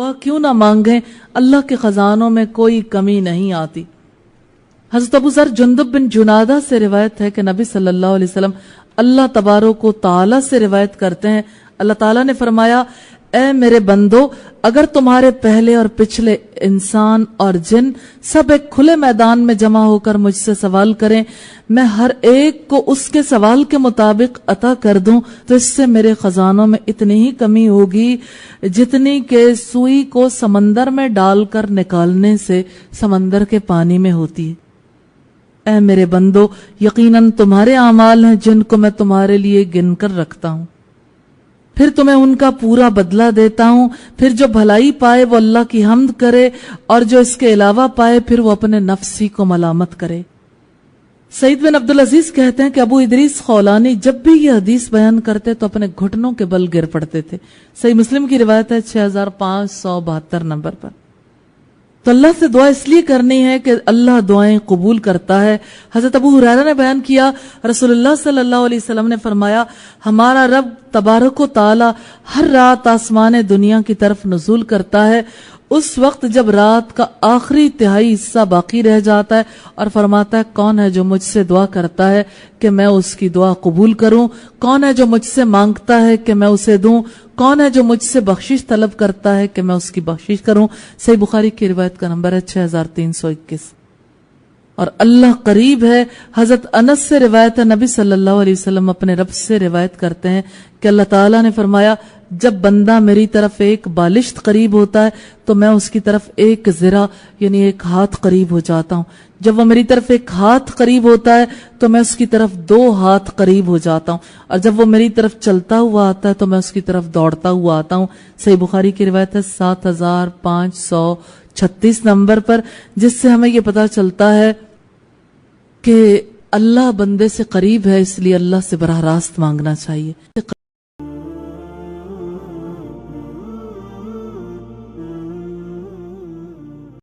دعا کیوں نہ مانگیں، اللہ کے خزانوں میں کوئی کمی نہیں آتی۔ حضرت ابو ذر جندب بن جنادہ سے روایت ہے کہ نبی صلی اللہ علیہ وسلم اللہ تبارک و تعالی سے روایت کرتے ہیں، اللہ تعالیٰ نے فرمایا، اے میرے بندو، اگر تمہارے پہلے اور پچھلے انسان اور جن سب ایک کھلے میدان میں جمع ہو کر مجھ سے سوال کریں، میں ہر ایک کو اس کے سوال کے مطابق عطا کر دوں تو اس سے میرے خزانوں میں اتنی ہی کمی ہوگی جتنی کہ سوئی کو سمندر میں ڈال کر نکالنے سے سمندر کے پانی میں ہوتی ہے۔ اے میرے بندو، یقیناً تمہارے اعمال ہیں جن کو میں تمہارے لیے گن کر رکھتا ہوں، پھر تمہیں ان کا پورا بدلہ دیتا ہوں، پھر جو بھلائی پائے وہ اللہ کی حمد کرے اور جو اس کے علاوہ پائے پھر وہ اپنے نفس ہی کو ملامت کرے۔ سعید بن عبدالعزیز کہتے ہیں کہ ابو ادریس خولانی جب بھی یہ حدیث بیان کرتے تو اپنے گھٹنوں کے بل گر پڑتے تھے۔ صحیح مسلم کی روایت ہے 6572 نمبر پر۔ تو اللہ سے دعا اس لیے کرنی ہے کہ اللہ دعائیں قبول کرتا ہے۔ حضرت ابو ہریرہ نے بیان کیا، رسول اللہ صلی اللہ علیہ وسلم نے فرمایا، ہمارا رب تبارک و تعالی ہر رات آسمان دنیا کی طرف نزول کرتا ہے اس وقت جب رات کا آخری تہائی حصہ باقی رہ جاتا ہے اور فرماتا ہے، کون ہے جو مجھ سے دعا کرتا ہے کہ میں اس کی دعا قبول کروں، کون ہے جو مجھ سے مانگتا ہے کہ میں اسے دوں، کون ہے جو مجھ سے بخشش طلب کرتا ہے کہ میں اس کی بخشش کروں۔ صحیح بخاری کی روایت کا نمبر ہے 6321۔ اور اللہ قریب ہے۔ حضرت انس سے روایت ہے، نبی صلی اللہ علیہ وسلم اپنے رب سے روایت کرتے ہیں کہ اللہ تعالیٰ نے فرمایا، جب بندہ میری طرف ایک بالشت قریب ہوتا ہے تو میں اس کی طرف ایک ذرا یعنی ایک ہاتھ قریب ہو جاتا ہوں، جب وہ میری طرف ایک ہاتھ قریب ہوتا ہے تو میں اس کی طرف 2 ہاتھ قریب ہو جاتا ہوں، اور جب وہ میری طرف چلتا ہوا آتا ہے تو میں اس کی طرف دوڑتا ہوا آتا ہوں۔ صحیح بخاری کی روایت ہے 7536 نمبر پر، جس سے ہمیں یہ پتہ چلتا ہے کہ اللہ بندے سے قریب ہے، اس لیے اللہ سے براہ راست مانگنا چاہیے۔